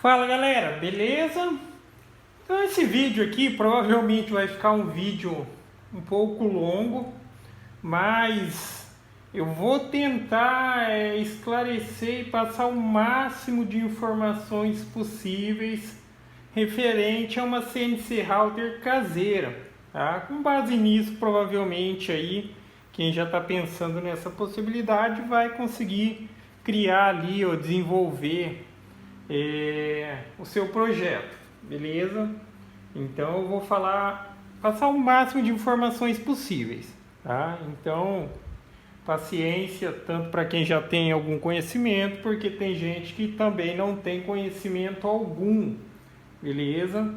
Fala galera, beleza? Então esse vídeo aqui provavelmente vai ficar um vídeo um pouco longo, mas eu vou tentar esclarecer e passar o máximo de informações possíveis referente a uma CNC Router caseira, tá? Com base nisso, provavelmente aí quem já está pensando nessa possibilidade vai conseguir criar ali ou desenvolver o seu projeto, beleza? Então eu vou passar o máximo de informações possíveis, tá? Então, paciência, tanto para quem já tem algum conhecimento, porque tem gente que também não tem conhecimento algum, beleza?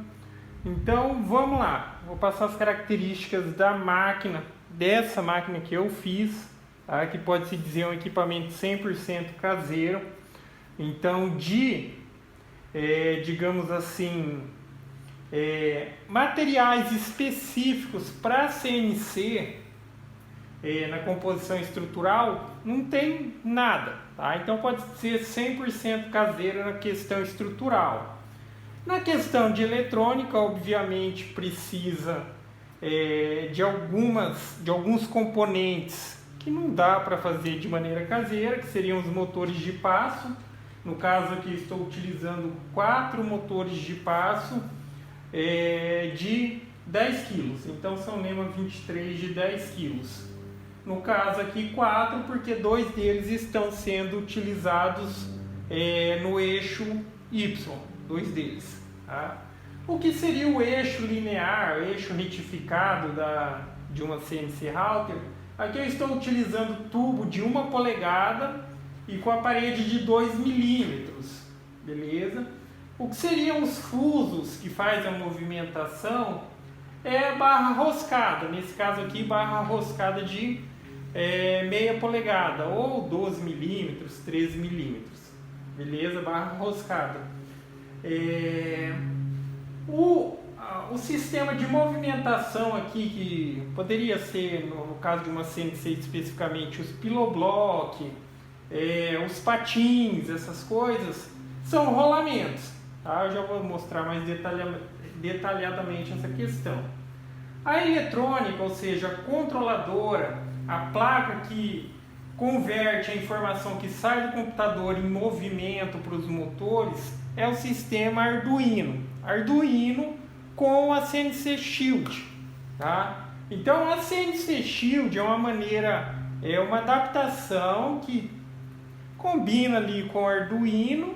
Então, vamos lá. Vou passar as características da máquina, dessa máquina que eu fiz, tá? Que pode se dizer um equipamento 100% caseiro. Então, digamos assim, materiais específicos para CNC na composição estrutural, não tem nada, tá? Então pode ser 100% caseiro na questão estrutural. Na questão de eletrônica, obviamente precisa de alguns componentes que não dá para fazer de maneira caseira, que seriam os motores de passo. No caso aqui estou utilizando 4 motores de passo de 10 kg, então são NEMA 23 de 10 kg. No caso aqui 4, porque 2 deles estão sendo utilizados no eixo Y, 2 deles. Tá? O que seria o eixo linear, o eixo retificado de uma CNC Router? Aqui eu estou utilizando tubo de 1 polegada e com a parede de 2 milímetros, beleza? O que seriam os fusos que fazem a movimentação é a barra roscada, nesse caso aqui barra roscada de meia polegada, ou 12 milímetros, 13 milímetros, beleza? Barra roscada. O sistema de movimentação aqui, que poderia ser, no caso de uma CNC especificamente, os piloblock, os patins, essas coisas, são rolamentos, tá? Eu já vou mostrar mais detalhadamente essa questão. A eletrônica, ou seja, a controladora, a placa que converte a informação que sai do computador em movimento para os motores, é o sistema Arduino. Arduino com a CNC Shield, tá? Então a CNC Shield é uma adaptação que combina ali com o Arduino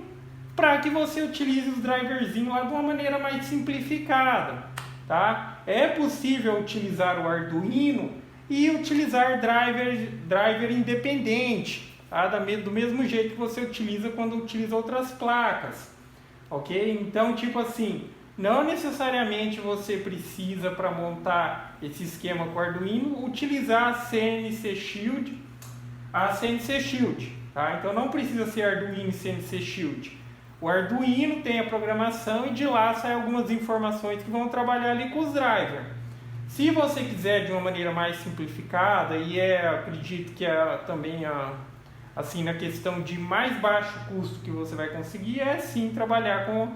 para que você utilize os driverzinhos lá de uma maneira mais simplificada, tá? É possível utilizar o Arduino e utilizar driver independente, tá? Do mesmo jeito que você utiliza quando utiliza outras placas, ok? Então, tipo assim, não necessariamente você precisa, para montar esse esquema com o Arduino, utilizar a CNC Shield, tá? Então não precisa ser Arduino e CNC Shield. O Arduino tem a programação e de lá saem algumas informações que vão trabalhar ali com os drivers. Se você quiser de uma maneira mais simplificada, e acredito que também assim, na questão de mais baixo custo que você vai conseguir, sim trabalhar com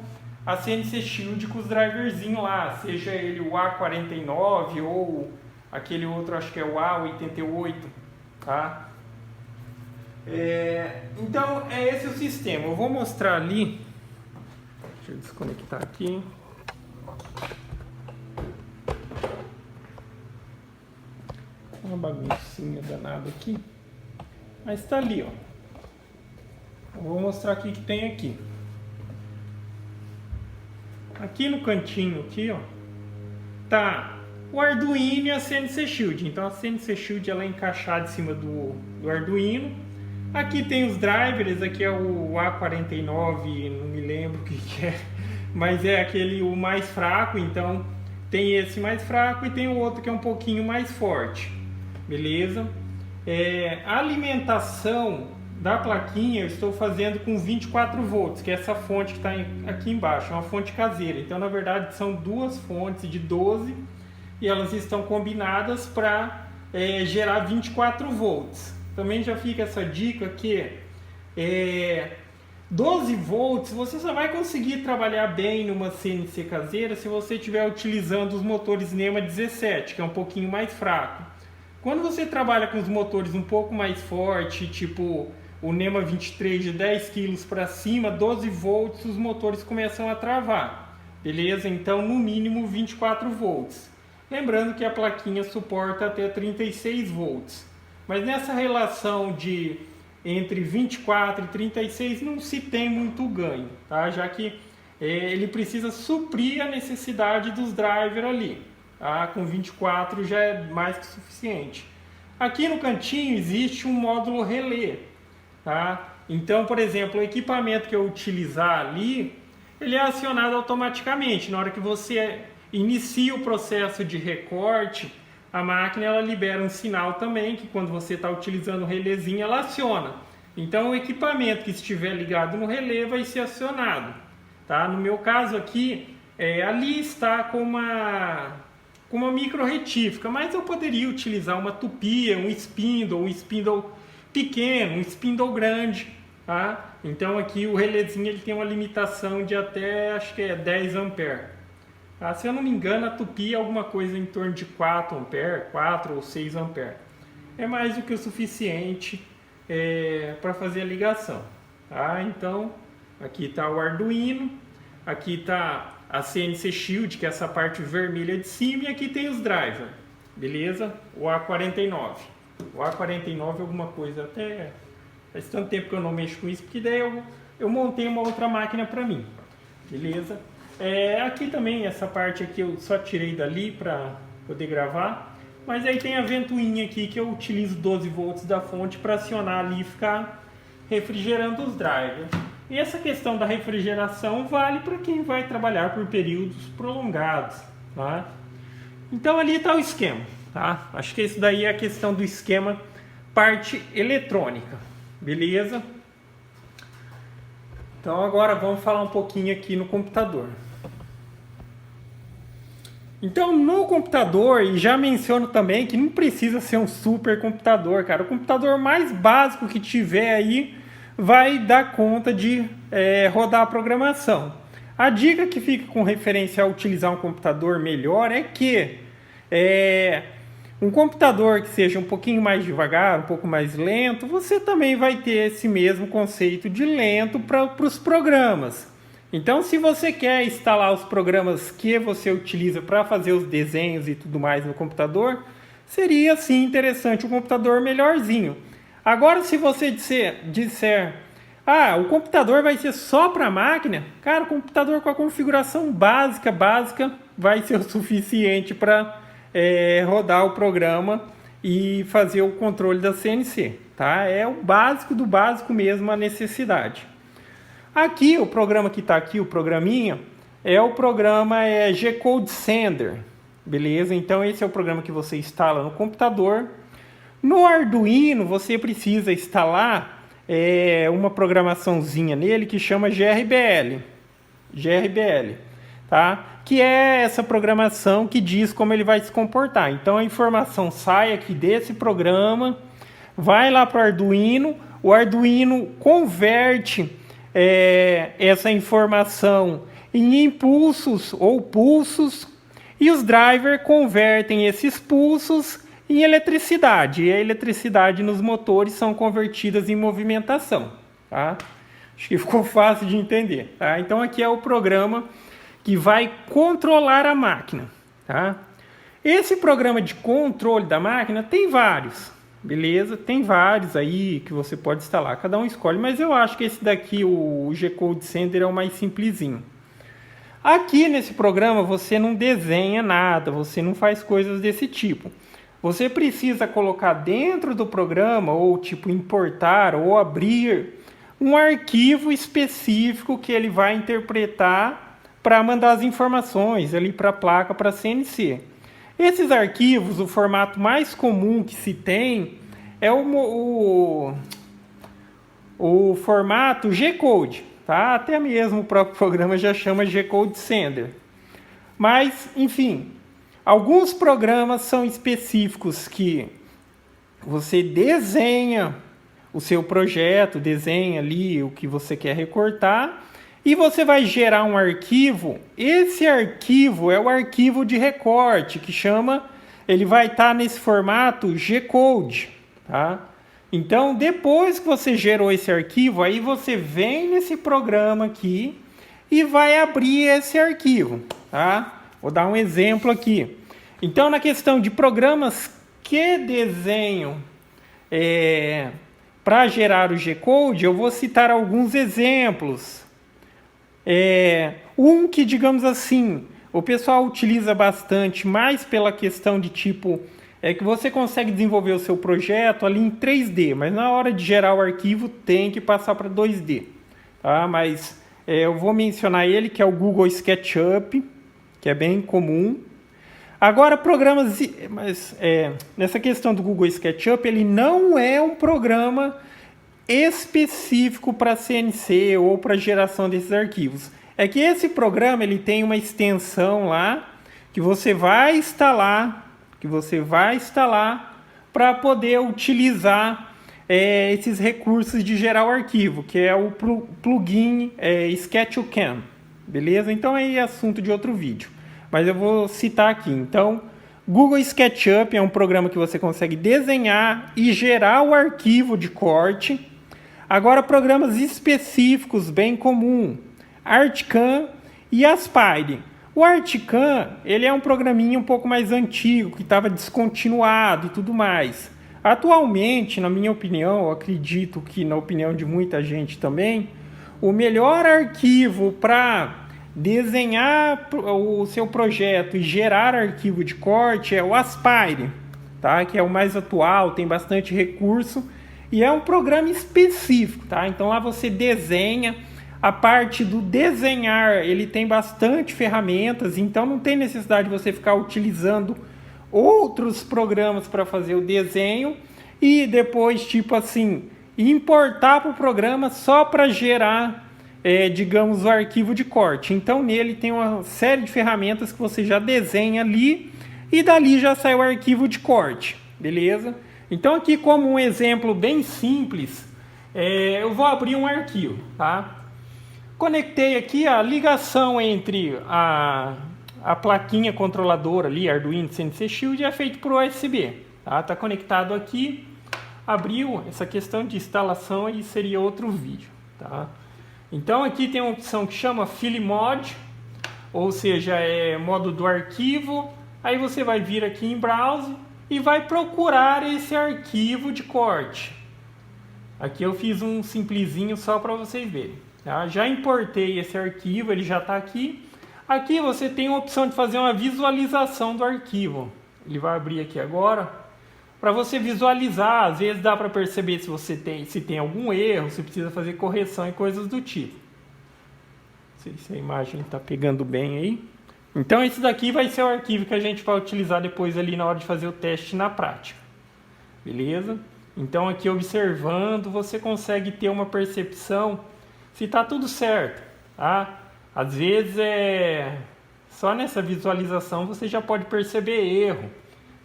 a CNC Shield com os driverzinhos lá, seja ele o A49 ou aquele outro, acho que é o A88, tá? Então esse é o sistema. Eu vou mostrar ali. Deixa eu desconectar aqui. Uma baguncinha danada aqui, mas está ali, ó. Eu vou mostrar aqui que tem aqui. Aqui no cantinho aqui, ó, tá o Arduino e a CNC Shield. Então a CNC Shield ela é encaixada em cima do Arduino. Aqui tem os drivers, aqui é o A49, não me lembro o que é, mas é o mais fraco, então tem esse mais fraco e tem o outro que é um pouquinho mais forte, beleza? A alimentação da plaquinha eu estou fazendo com 24 volts, que é essa fonte que está aqui embaixo, é uma fonte caseira, então na verdade são 2 fontes de 12 e elas estão combinadas para gerar 24 volts. Também já fica essa dica que 12 volts você só vai conseguir trabalhar bem numa CNC caseira se você estiver utilizando os motores NEMA 17, que é um pouquinho mais fraco. Quando você trabalha com os motores um pouco mais fortes, tipo o NEMA 23 de 10 kg para cima, 12 volts, os motores começam a travar, beleza? Então no mínimo 24 volts. Lembrando que a plaquinha suporta até 36 volts. Mas nessa relação de entre 24 e 36 não se tem muito ganho, tá? Já que ele precisa suprir a necessidade dos drivers ali, tá? Com 24 já é mais que suficiente. Aqui no cantinho existe um módulo relé, tá? Então, por exemplo, o equipamento que eu utilizar ali, ele é acionado automaticamente. Na hora que você inicia o processo de recorte, a máquina ela libera um sinal também, que quando você está utilizando o relézinho, ela aciona. Então o equipamento que estiver ligado no relé vai ser acionado. Tá? No meu caso aqui, ali está com uma micro retífica, mas eu poderia utilizar uma tupia, um spindle pequeno, um spindle grande. Tá? Então aqui o relézinho ele tem uma limitação de até, acho que é 10 amperes. Ah, se eu não me engano, a tupi é alguma coisa em torno de 4 amperes, 4 ou 6 amperes. É mais do que o suficiente para fazer a ligação. Tá? Então, aqui está o Arduino, aqui está a CNC Shield, que é essa parte vermelha de cima, e aqui tem os drivers, beleza? O A49. O A49 é alguma coisa, até faz tanto tempo que eu não mexo com isso, porque daí eu montei uma outra máquina para mim, beleza? Aqui também, essa parte aqui eu só tirei dali para poder gravar, mas aí tem a ventoinha aqui que eu utilizo 12 volts da fonte para acionar ali e ficar refrigerando os drivers. E essa questão da refrigeração vale para quem vai trabalhar por períodos prolongados, tá? Então ali está o esquema, tá? Acho que isso daí é a questão do esquema, parte eletrônica, beleza? Então agora vamos falar um pouquinho aqui no computador. Então no computador, e já menciono também que não precisa ser um super computador, cara. O computador mais básico que tiver aí vai dar conta de rodar a programação. A dica que fica com referência a utilizar um computador melhor é que um computador que seja um pouquinho mais devagar, um pouco mais lento, você também vai ter esse mesmo conceito de lento para os programas. Então, se você quer instalar os programas que você utiliza para fazer os desenhos e tudo mais no computador, seria sim interessante um computador melhorzinho. Agora, se você disser, o computador vai ser só para a máquina, cara, o computador com a configuração básica vai ser o suficiente para rodar o programa e fazer o controle da CNC, tá? É o básico do básico mesmo, a necessidade. Aqui, o programa que está aqui, o programinha, é o programa G-Code Sender, beleza? Então esse é o programa que você instala no computador. No Arduino você precisa instalar uma programaçãozinha nele que chama GRBL, tá? Que é essa programação que diz como ele vai se comportar. Então a informação sai aqui desse programa, vai lá para o Arduino converte essa informação em impulsos ou pulsos, e os drivers convertem esses pulsos em eletricidade, e a eletricidade nos motores são convertidas em movimentação, tá? Acho que ficou fácil de entender, tá? Então aqui é o programa que vai controlar a máquina, tá? Esse programa de controle da máquina tem vários, beleza? Tem vários aí que você pode instalar, cada um escolhe, mas eu acho que esse daqui, o G-Code Sender, é o mais simplesinho. Aqui nesse programa você não desenha nada, você não faz coisas desse tipo. Você precisa colocar dentro do programa, ou tipo importar ou abrir um arquivo específico que ele vai interpretar para mandar as informações ali para a placa, para a CNC. Esses arquivos, o formato mais comum que se tem é o formato G-Code, tá? Até mesmo o próprio programa já chama G-Code Sender. Mas, enfim, alguns programas são específicos que você desenha o seu projeto, desenha ali o que você quer recortar e você vai gerar um arquivo. Esse arquivo é o arquivo de recorte, que chama, ele vai estar nesse formato G-Code, tá? Então, depois que você gerou esse arquivo, aí você vem nesse programa aqui e vai abrir esse arquivo, tá? Vou dar um exemplo aqui. Então, na questão de programas que desenham para gerar o G-Code, eu vou citar alguns exemplos. Um que, digamos assim, o pessoal utiliza bastante, mais pela questão de tipo, é que você consegue desenvolver o seu projeto ali em 3D, mas na hora de gerar o arquivo tem que passar para 2D. Tá? Mas eu vou mencionar ele, que é o Google SketchUp, que é bem comum. Agora, programas... nessa questão do Google SketchUp, ele não é um programa específico para CNC ou para geração desses arquivos. É que esse programa ele tem uma extensão lá que você vai instalar para poder utilizar esses recursos de gerar o arquivo, que é o plugin SketchUp, beleza? Então aí é assunto de outro vídeo, mas eu vou citar aqui. Então, Google SketchUp é um programa que você consegue desenhar e gerar o arquivo de corte. Agora, programas específicos, bem comum, Articam e Aspire. O Articam, ele é um programinha um pouco mais antigo, que estava descontinuado e tudo mais. Atualmente, na minha opinião, eu acredito que na opinião de muita gente também, o melhor arquivo para desenhar o seu projeto e gerar arquivo de corte é o Aspire, tá? Que é o mais atual, tem bastante recurso e é um programa específico, tá? Então lá você desenha, a parte do desenhar ele tem bastante ferramentas, então não tem necessidade de você ficar utilizando outros programas para fazer o desenho e depois, tipo assim, importar para o programa só para gerar, digamos, o arquivo de corte. Então nele tem uma série de ferramentas que você já desenha ali e dali já sai o arquivo de corte, beleza? Então aqui, como um exemplo bem simples, eu vou abrir um arquivo, tá? Conectei aqui a ligação entre a plaquinha controladora ali, Arduino CNC Shield, é feito por USB. Tá conectado aqui, abriu. Essa questão de instalação aí seria outro vídeo. Tá? Então aqui tem uma opção que chama File Mod, ou seja, é modo do arquivo. Aí você vai vir aqui em Browse e vai procurar esse arquivo de corte. Aqui eu fiz um simplesinho só para vocês verem. Tá? Já importei esse arquivo, ele já está aqui. Aqui você tem a opção de fazer uma visualização do arquivo. Ele vai abrir aqui agora para você visualizar. Às vezes dá para perceber se tem algum erro, se precisa fazer correção e coisas do tipo. Não sei se a imagem está pegando bem aí. Então esse daqui vai ser o arquivo que a gente vai utilizar depois ali na hora de fazer o teste na prática. Beleza? Então aqui observando você consegue ter uma percepção se está tudo certo. Tá? Às vezes só nessa visualização você já pode perceber erro.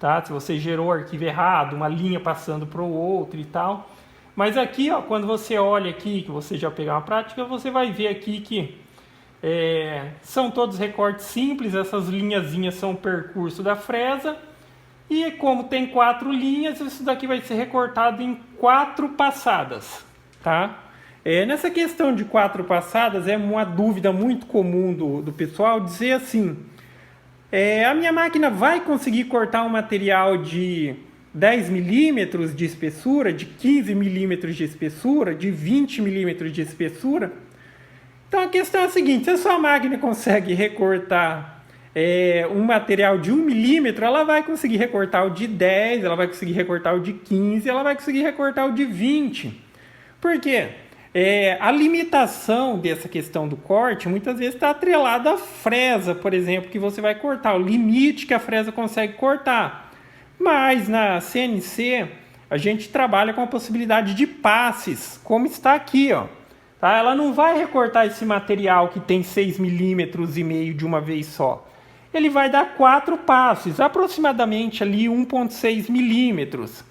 Tá? Se você gerou o arquivo errado, uma linha passando para o outro e tal. Mas aqui, ó, quando você olha aqui, que você já pegar uma prática, você vai ver aqui que são todos recortes simples. Essas linhazinhas são o percurso da fresa. E como tem 4 linhas, isso daqui vai ser recortado em 4 passadas. Tá? Nessa questão de 4 passadas, é uma dúvida muito comum do pessoal dizer assim: a minha máquina vai conseguir cortar um material de 10 milímetros de espessura, de 15 milímetros de espessura, de 20 milímetros de espessura? Então a questão é a seguinte: se a sua máquina consegue recortar um material de 1 milímetro, ela vai conseguir recortar o de 10, ela vai conseguir recortar o de 15, ela vai conseguir recortar o de 20. Por quê? A limitação dessa questão do corte muitas vezes está atrelada à fresa, por exemplo, que você vai cortar, o limite que a fresa consegue cortar. Mas na CNC a gente trabalha com a possibilidade de passes, como está aqui, ó. Tá? Ela não vai recortar esse material que tem 6,5 milímetros de uma vez só. Ele vai dar 4 passes, aproximadamente ali 1,6 milímetros.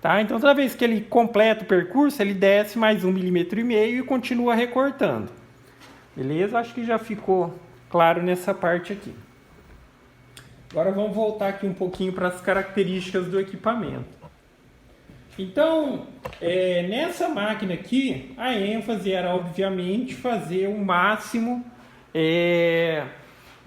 Tá? Então, toda vez que ele completa o percurso, ele desce mais 1,5 mm e continua recortando. Beleza? Acho que já ficou claro nessa parte aqui. Agora vamos voltar aqui um pouquinho para as características do equipamento. Então, nessa máquina aqui, a ênfase era obviamente fazer o máximo,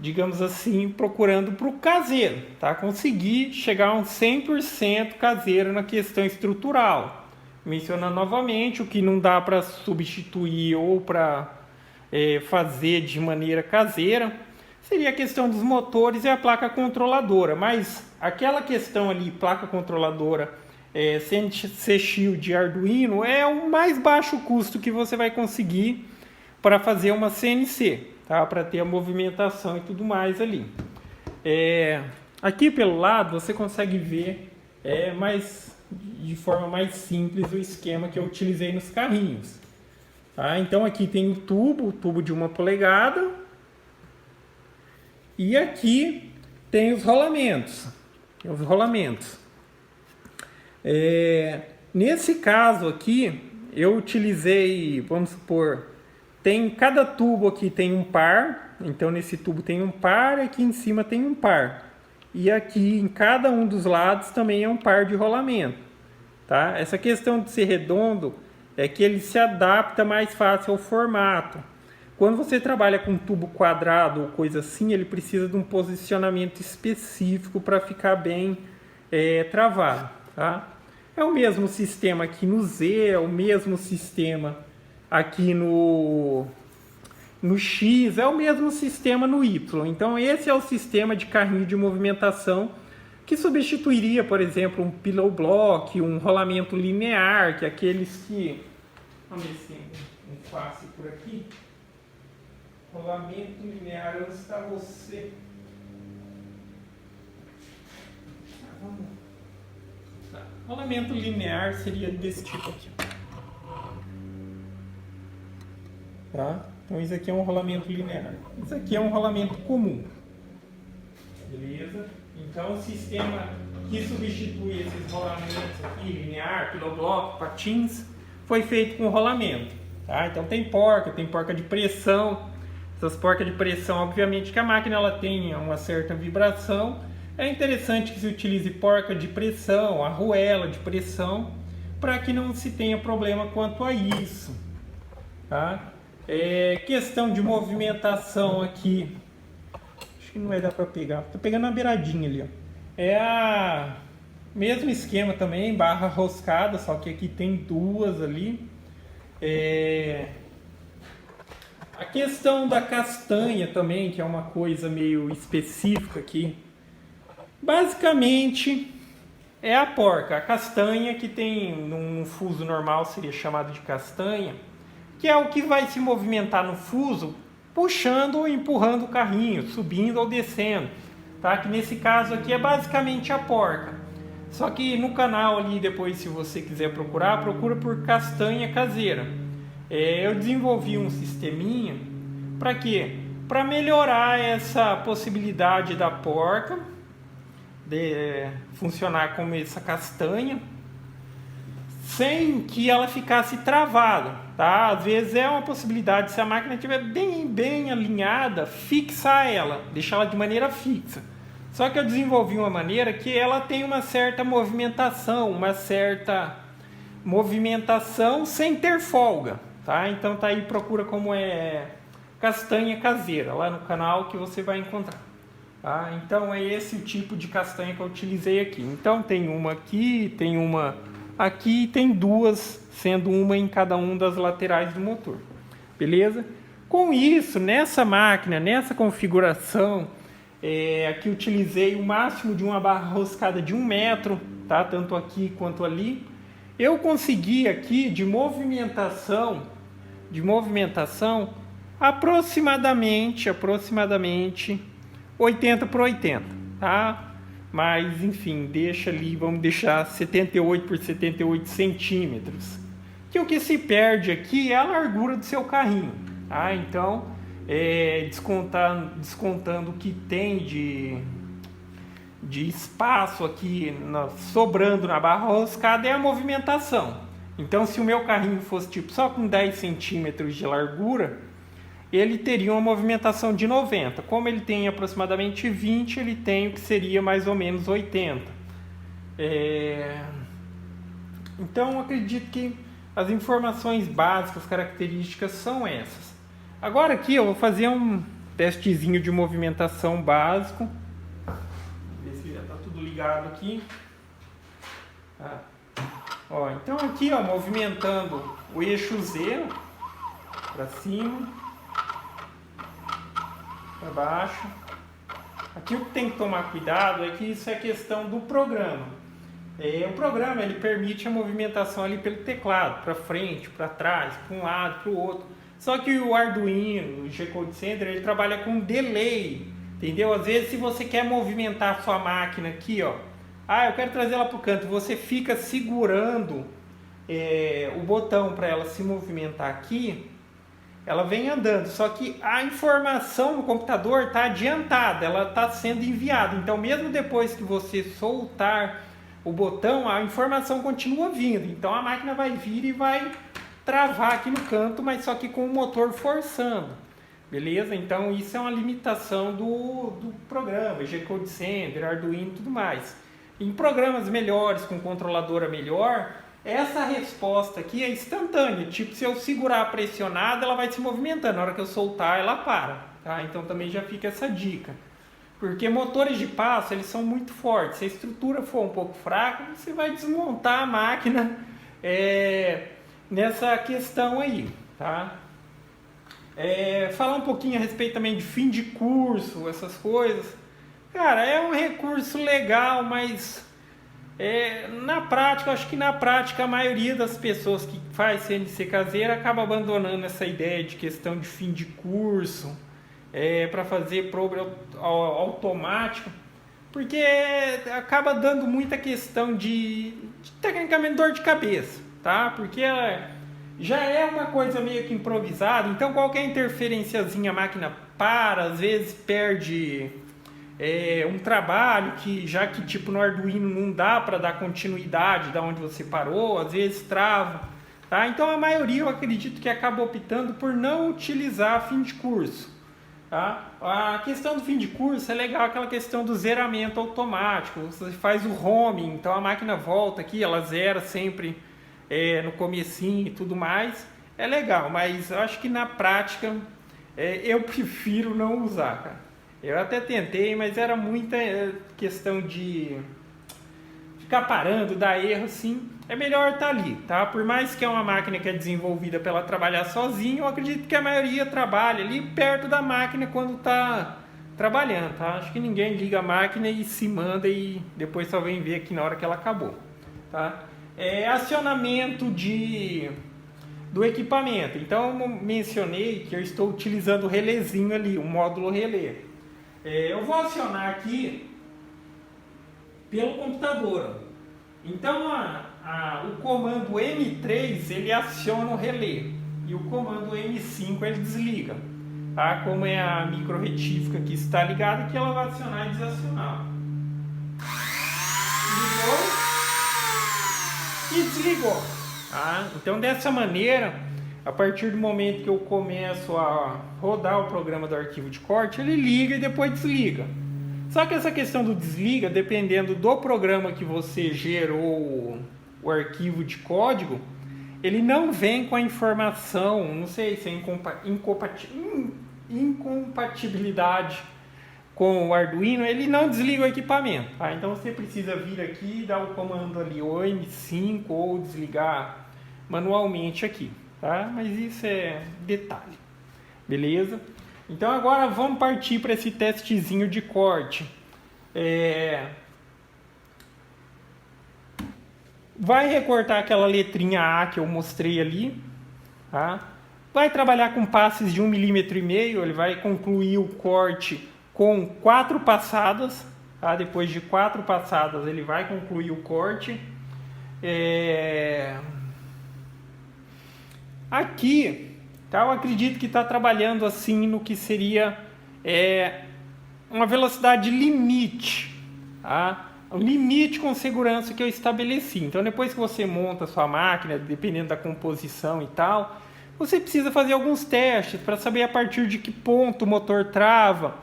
digamos assim, procurando para o caseiro, tá? Conseguir chegar a um 100% caseiro na questão estrutural. Mencionando novamente, o que não dá para substituir ou para fazer de maneira caseira seria a questão dos motores e a placa controladora, mas aquela questão ali, placa controladora, CNC Shield Arduino, é o mais baixo custo que você vai conseguir para fazer uma CNC, tá? Para ter a movimentação e tudo mais ali. Aqui pelo lado você consegue ver de forma mais simples o esquema que eu utilizei nos carrinhos. Tá? Então aqui tem o tubo de 1 polegada, e aqui tem os rolamentos. Nesse caso aqui, eu utilizei, vamos supor, cada tubo aqui tem um par, então nesse tubo tem um par, aqui em cima tem um par. E aqui em cada um dos lados também é um par de rolamento. Tá? Essa questão de ser redondo é que ele se adapta mais fácil ao formato. Quando você trabalha com tubo quadrado ou coisa assim, ele precisa de um posicionamento específico para ficar bem travado. Tá? É o mesmo sistema aqui no Z, é o mesmo sistema aqui no X, é o mesmo sistema no Y. Então esse é o sistema de carrinho de movimentação que substituiria, por exemplo, um pillow block, um rolamento linear, que é aqueles que... Vamos ver se tem um face por aqui. Rolamento linear, onde está você? Vamos. Tá. Rolamento linear seria desse tipo aqui. Tá? Então isso aqui é um rolamento linear. Isso aqui é um rolamento comum. Beleza? Então o sistema que substitui esses rolamentos aqui, linear, pillow block, patins, foi feito com rolamento. Tá? Então tem porca de pressão. Essas porcas de pressão, obviamente que a máquina ela tem uma certa vibração. É interessante que se utilize porca de pressão, arruela de pressão, para que não se tenha problema quanto a isso. Tá? Questão de movimentação aqui, acho que não vai dar para pegar, estou pegando na beiradinha ali. Mesmo esquema também, barra roscada, só que aqui tem duas ali. A questão da castanha também, que é uma coisa meio específica aqui. Basicamente é a porca, a castanha que tem num fuso normal seria chamado de castanha, que é o que vai se movimentar no fuso, puxando ou empurrando o carrinho, subindo ou descendo. Tá? Que nesse caso aqui é basicamente a porca. Só que no canal ali, depois se você quiser procurar, procura por castanha caseira. Eu desenvolvi um sisteminha para quê? Para melhorar essa possibilidade da porca de funcionar como essa castanha, sem que ela ficasse travada. Tá? Às vezes é uma possibilidade, se a máquina estiver bem alinhada, fixar ela, deixar ela de maneira fixa. Só que eu desenvolvi uma maneira que ela tem uma certa movimentação sem ter folga. Tá? Então tá aí, procura como é castanha caseira lá no canal que você vai encontrar. Tá? Então é esse o tipo de castanha que eu utilizei aqui. Então tem uma aqui, tem uma aqui e tem duas, sendo uma em cada uma das laterais do motor. Beleza? Com isso, nessa máquina, nessa configuração, aqui utilizei o máximo de uma barra roscada de 1 metro, tá? Tanto aqui quanto ali. Eu consegui aqui de movimentação aproximadamente 80 por 80, tá? Mas enfim, deixa ali, vamos deixar 78 por 78 centímetros. Que o que se perde aqui é a largura do seu carrinho, tá? Então, descontando o que tem de espaço aqui sobrando na barra roscada é a movimentação. Então, se o meu carrinho fosse tipo só com 10 centímetros de largura, ele teria uma movimentação de 90. Como ele tem aproximadamente 20, ele tem o que seria mais ou menos 80. Então, acredito que as informações básicas, características são essas. Agora aqui eu vou fazer um testezinho de movimentação básico. Ver se já está tudo ligado aqui. Então aqui, movimentando o eixo Z para cima, para baixo. Aqui o que tem que tomar cuidado é que isso é questão do programa. O programa ele permite a movimentação ali pelo teclado, para frente, para trás, para um lado, para o outro. Só que o Arduino, o G-Code Sender, ele trabalha com delay, entendeu? Às vezes, se você quer movimentar a sua máquina aqui, eu quero trazer ela para o canto, você fica segurando o botão para ela se movimentar aqui, ela vem andando. Só que a informação no computador está adiantada, ela está sendo enviada. Então, mesmo depois que você soltar o botão, a informação continua vindo. Então, a máquina vai vir e vai travar aqui no canto, mas só que com o motor forçando, beleza? Então isso é uma limitação do programa, G-Code Sender, Arduino e tudo mais. Em programas melhores, com controladora melhor, essa resposta aqui é instantânea, tipo se eu segurar pressionado, ela vai se movimentando, na hora que eu soltar ela para, tá? Então também já fica essa dica, porque motores de passo, eles são muito fortes, se a estrutura for um pouco fraca, você vai desmontar a máquina, nessa questão aí, tá? Falar um pouquinho a respeito também de fim de curso, essas coisas. Cara, é um recurso legal, mas na prática, acho que na prática a maioria das pessoas que faz CNC caseira acaba abandonando essa ideia de questão de fim de curso para fazer probe automático, porque acaba dando muita questão de tecnicamente dor de cabeça. Tá? Porque já é uma coisa meio que improvisada, então qualquer interferenciazinha a máquina para, às vezes perde um trabalho já que tipo no Arduino não dá para dar continuidade da onde você parou, às vezes trava, tá? Então a maioria eu acredito que acaba optando por não utilizar fim de curso, tá? A questão do fim de curso é legal, aquela questão do zeramento automático, você faz o roaming, então a máquina volta aqui, ela zera sempre no comecinho e tudo mais, é legal, mas eu acho que na prática eu prefiro não usar, cara. Eu até tentei, mas era muita questão de ficar parando, dar erro, assim, é melhor estar ali, tá? Por mais que é uma máquina que é desenvolvida para ela trabalhar sozinha, eu acredito que a maioria trabalha ali perto da máquina quando está trabalhando, tá? Acho que ninguém liga a máquina e se manda e depois só vem ver aqui na hora que ela acabou, tá? Acionamento do equipamento. Então eu mencionei que eu estou utilizando o relézinho ali, o módulo relé. Eu vou acionar aqui pelo computador. Então o comando M3 ele aciona o relé e o comando M5 ele desliga. Tá? Como é a micro retífica que está ligada, que ela vai acionar e desacionar. Ligou e desligou. Tá? Então dessa maneira, a partir do momento que eu começo a rodar o programa do arquivo de corte, ele liga e depois desliga. Só que essa questão do desliga, dependendo do programa que você gerou o arquivo de código, ele não vem com a informação, não sei se é incompatibilidade com o Arduino, ele não desliga o equipamento, tá? Então você precisa vir aqui e dar o comando ali, ou M5, ou desligar manualmente aqui, tá? Mas isso é detalhe, beleza? Então agora vamos partir para esse testezinho de corte. Vai recortar aquela letrinha A que eu mostrei ali, tá? Vai trabalhar com passes de 1,5 mm, ele vai concluir o corte com 4 passadas, tá? Depois de 4 passadas ele vai concluir o corte. Aqui, tá? Eu acredito que está trabalhando assim no que seria uma velocidade limite, o limite com segurança que eu estabeleci. Então, depois que você monta a sua máquina, dependendo da composição e tal, você precisa fazer alguns testes para saber a partir de que ponto o motor trava.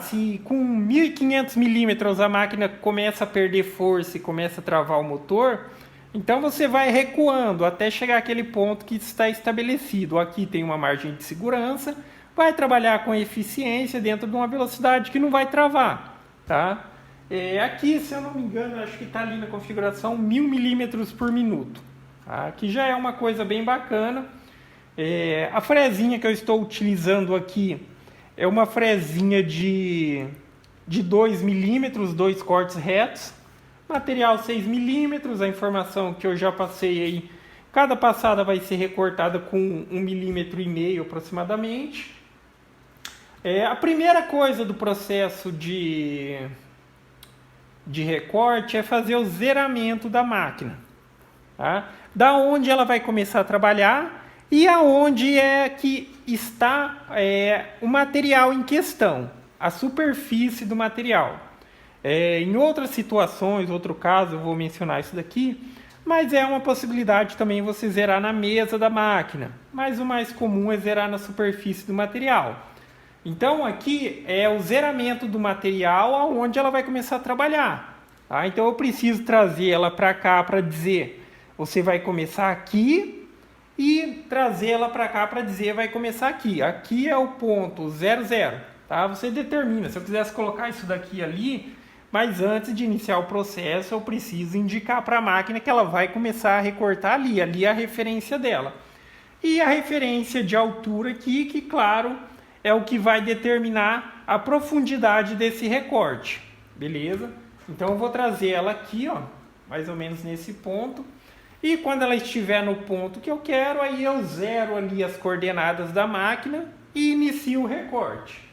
Se com 1.500 milímetros a máquina começa a perder força e começa a travar o motor, então você vai recuando até chegar àquele ponto que está estabelecido. Aqui tem uma margem de segurança, vai trabalhar com eficiência dentro de uma velocidade que não vai travar, tá? Aqui, se eu não me engano, acho que está ali na configuração 1.000 milímetros por minuto, tá? Que já é uma coisa bem bacana. A frezinha que eu estou utilizando aqui é uma frezinha de 2 milímetros, 2 cortes retos, material 6 milímetros, a informação que eu já passei aí, cada passada vai ser recortada com 1,5 milímetro aproximadamente. A primeira coisa do processo de recorte é fazer o zeramento da máquina, tá? Da onde ela vai começar a trabalhar e aonde é que está o material em questão, a superfície do material. Em outras situações, outro caso, eu vou mencionar isso daqui, mas é uma possibilidade também você zerar na mesa da máquina, mas o mais comum é zerar na superfície do material. Então aqui é o zeramento do material aonde ela vai começar a trabalhar. Tá? Então eu preciso trazer ela para cá para dizer, você vai começar aqui, e trazer ela para cá para dizer vai começar aqui. Aqui é o ponto 00, tá? Você determina. Se eu quisesse colocar isso daqui ali, mas antes de iniciar o processo eu preciso indicar para a máquina que ela vai começar a recortar ali. Ali é a referência dela. E a referência de altura aqui, que claro, é o que vai determinar a profundidade desse recorte. Beleza? Então eu vou trazer ela aqui, ó, mais ou menos nesse ponto. E quando ela estiver no ponto que eu quero, aí eu zero ali as coordenadas da máquina e inicio o recorte.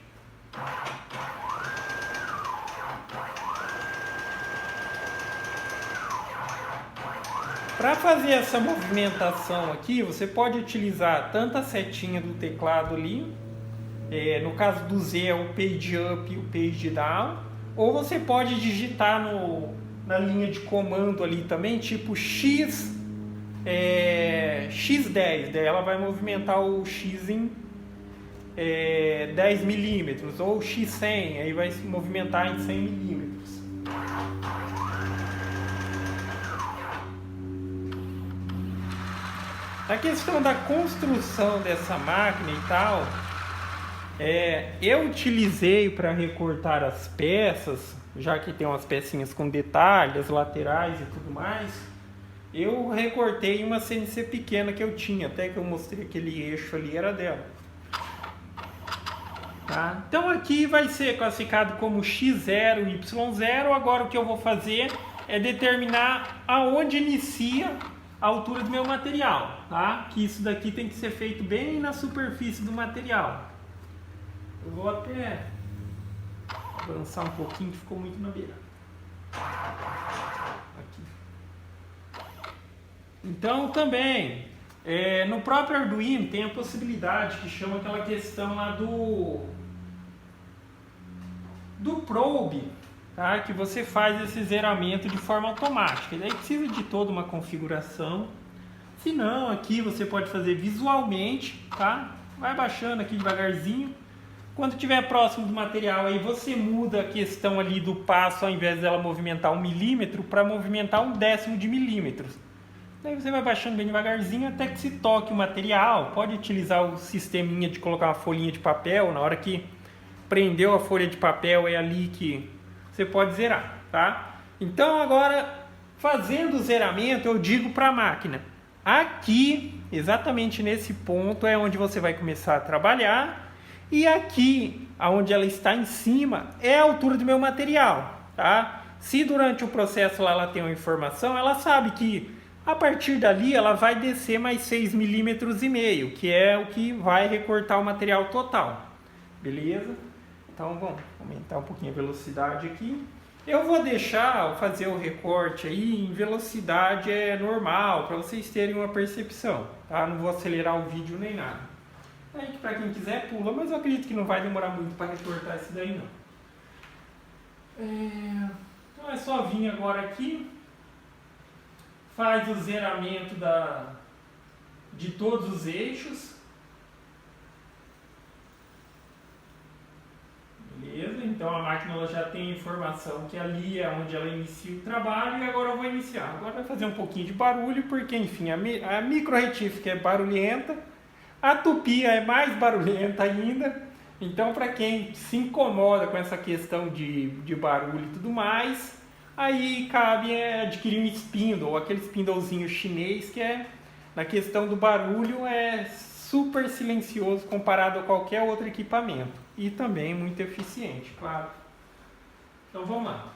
Para fazer essa movimentação aqui, você pode utilizar tanto a setinha do teclado ali, no caso do Z é o page up e o page down, ou você pode digitar na linha de comando ali também, tipo X10, daí ela vai movimentar o X em 10 milímetros, ou X100, aí vai se movimentar em 100 milímetros. A questão da construção dessa máquina e tal, eu utilizei para recortar as peças, já que tem umas pecinhas com detalhes, laterais e tudo mais, eu recortei uma CNC pequena que eu tinha, até que eu mostrei aquele eixo ali, era dela. Tá? Então aqui vai ser classificado como X0 e Y0, agora o que eu vou fazer é determinar aonde inicia a altura do meu material, tá? Que isso daqui tem que ser feito bem na superfície do material. Eu vou até avançar um pouquinho, que ficou muito na beira. Aqui. Então também, no próprio Arduino tem a possibilidade que chama aquela questão lá do probe, tá? Que você faz esse zeramento de forma automática. E daí precisa de toda uma configuração. Se não, aqui você pode fazer visualmente, tá? Vai baixando aqui devagarzinho. Quando estiver próximo do material, aí você muda a questão ali do passo, ao invés dela movimentar 1 milímetro, para movimentar 1/10 de milímetro. Daí você vai baixando bem devagarzinho até que se toque o material. Pode utilizar o sisteminha de colocar uma folhinha de papel. Na hora que prendeu a folha de papel, é ali que você pode zerar, tá? Então agora, fazendo o zeramento, eu digo para a máquina, aqui, exatamente nesse ponto, é onde você vai começar a trabalhar. E aqui, onde ela está em cima, é a altura do meu material, tá? Se durante o processo lá ela tem uma informação, ela sabe que a partir dali ela vai descer mais 6,5 milímetros, que é o que vai recortar o material total. Beleza? Então vamos aumentar um pouquinho a velocidade aqui. Eu vou fazer o recorte aí em velocidade normal, para vocês terem uma percepção, tá? Não vou acelerar o vídeo nem nada. Aí que para quem quiser pula, mas eu acredito que não vai demorar muito para recortar isso daí não. Então é só vir agora aqui, faz o zeramento de todos os eixos. Beleza? Então a máquina ela já tem a informação que ali é onde ela inicia o trabalho e agora eu vou iniciar. Agora vai fazer um pouquinho de barulho porque, enfim, a micro retífica é barulhenta, a tupia é mais barulhenta ainda. Então, para quem se incomoda com essa questão de barulho e tudo mais, aí cabe adquirir um spindle, ou aquele spindlezinho chinês que na questão do barulho é super silencioso comparado a qualquer outro equipamento. E também muito eficiente, claro. Então vamos lá.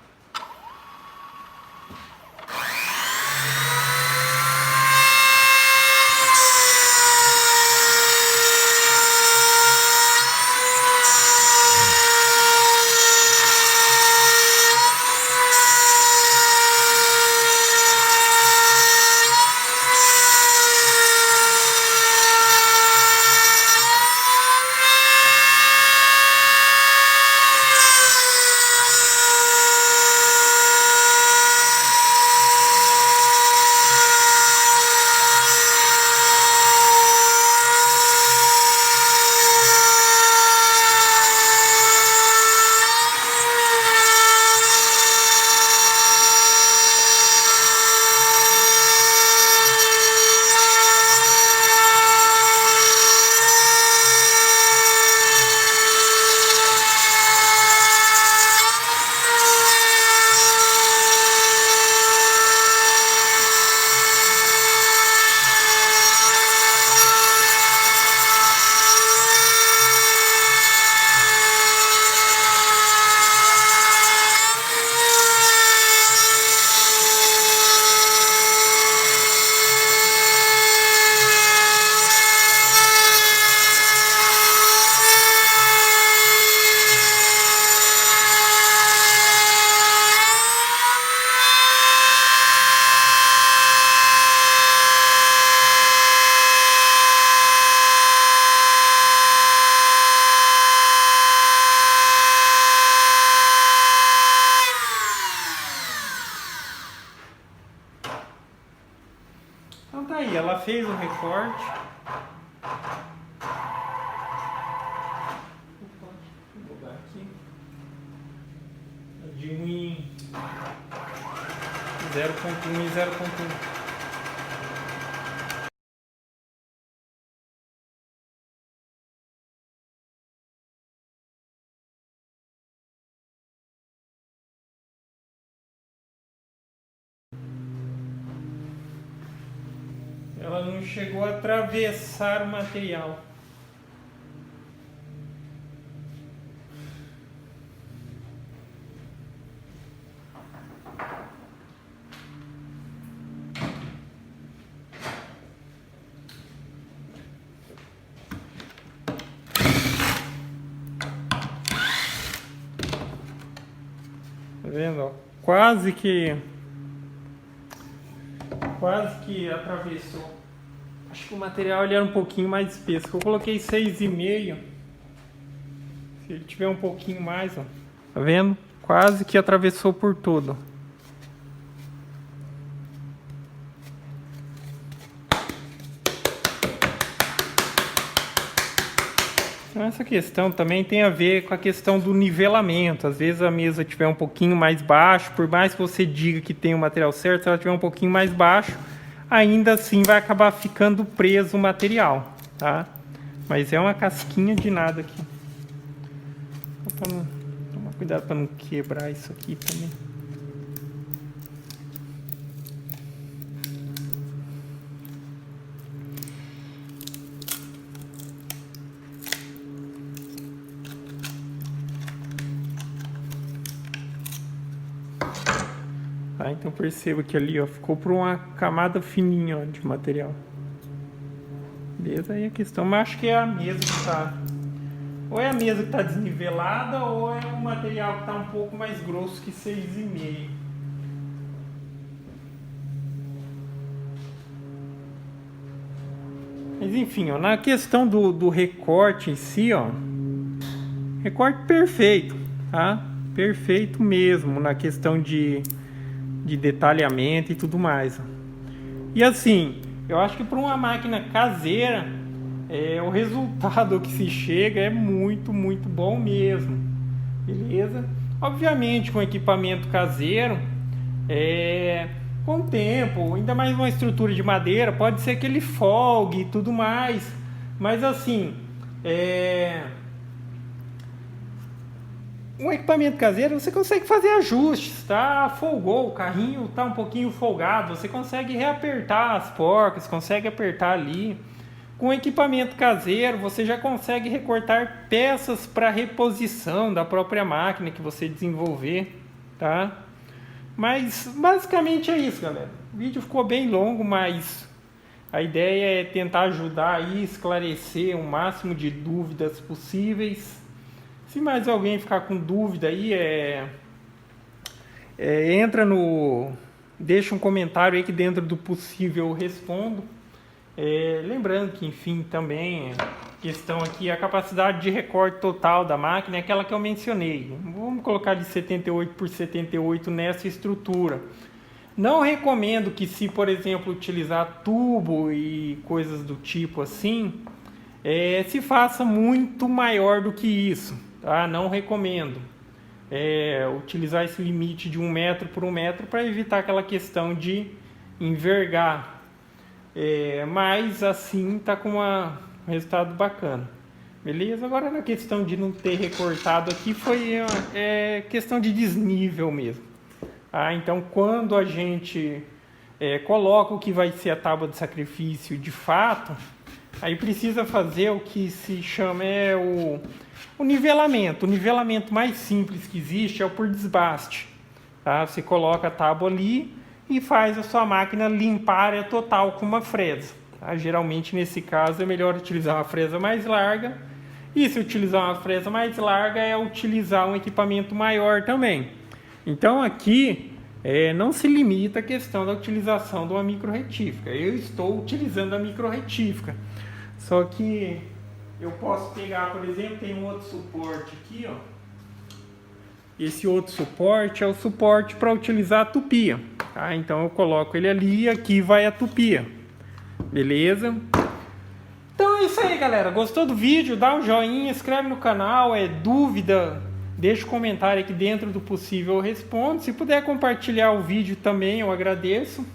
Então tá aí, ela fez o recorte. Vou botar aqui. De 1 em 0.1 e 0.1. Ela não chegou a atravessar o material. Tá vendo? Ó? Quase que atravessou. Acho que o material ele era um pouquinho mais espesso. Eu coloquei 6,5. Se ele tiver um pouquinho mais, ó, tá vendo? Quase que atravessou por todo. Então essa questão também tem a ver com a questão do nivelamento. Às vezes a mesa estiver um pouquinho mais baixo, por mais que você diga que tem o material certo, se ela estiver um pouquinho mais baixo, ainda assim vai acabar ficando preso o material, tá? Mas é uma casquinha de nada aqui. Tomar cuidado para não quebrar isso aqui também. Tá, então perceba que ali, ó, ficou por uma camada fininha, ó, de material. Beleza, aí a questão, mas acho que é a mesa que tá... Ou é a mesa que tá desnivelada, ou é o material que tá um pouco mais grosso que 6,5. Mas enfim, ó, na questão do recorte em si, ó, recorte perfeito, tá? perfeito mesmo na questão de detalhamento e tudo mais. E assim, eu acho que para uma máquina caseira, o resultado que se chega é muito, muito bom mesmo. Beleza? Obviamente, com equipamento caseiro, com o tempo, ainda mais uma estrutura de madeira, pode ser que ele folgue e tudo mais. Mas assim, um equipamento caseiro você consegue fazer ajustes, tá? Folgou, o carrinho tá um pouquinho folgado, você consegue reapertar as porcas, consegue apertar ali. Com equipamento caseiro você já consegue recortar peças para reposição da própria máquina que você desenvolver, tá? Mas basicamente é isso, galera. O vídeo ficou bem longo, mas a ideia é tentar ajudar aí, esclarecer o máximo de dúvidas possíveis. Se mais alguém ficar com dúvida aí, deixa um comentário aí que dentro do possível eu respondo. Lembrando que, enfim, também questão aqui, a capacidade de recorte total da máquina é aquela que eu mencionei. Vamos colocar de 78 por 78 nessa estrutura. Não recomendo que, se por exemplo utilizar tubo e coisas do tipo assim, se faça muito maior do que isso. Tá? Não recomendo utilizar esse limite de 1 metro por 1 metro para evitar aquela questão de envergar. Mas assim está com um resultado bacana. Beleza? Agora na questão de não ter recortado aqui foi questão de desnível mesmo. Então quando a gente coloca o que vai ser a tábua de sacrifício de fato, aí precisa fazer o que se chama o nivelamento. O nivelamento mais simples que existe é o por desbaste. Tá? Você coloca a tábua ali e faz a sua máquina limpar a área total com uma fresa. Tá? Geralmente nesse caso é melhor utilizar uma fresa mais larga. E se utilizar uma fresa mais larga é utilizar um equipamento maior também. Então aqui não se limita a questão da utilização de uma micro-retífica. Eu estou utilizando a micro-retífica. Só que eu posso pegar, por exemplo, tem um outro suporte aqui, ó. Esse outro suporte é o suporte para utilizar a tupia. Tá? Então eu coloco ele ali e aqui vai a tupia. Beleza? Então é isso aí, galera. Gostou do vídeo? Dá um joinha, inscreve no canal. Dúvida, deixa um comentário aqui, dentro do possível eu respondo. Se puder compartilhar o vídeo também, eu agradeço.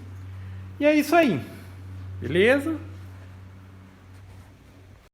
E é isso aí. Beleza?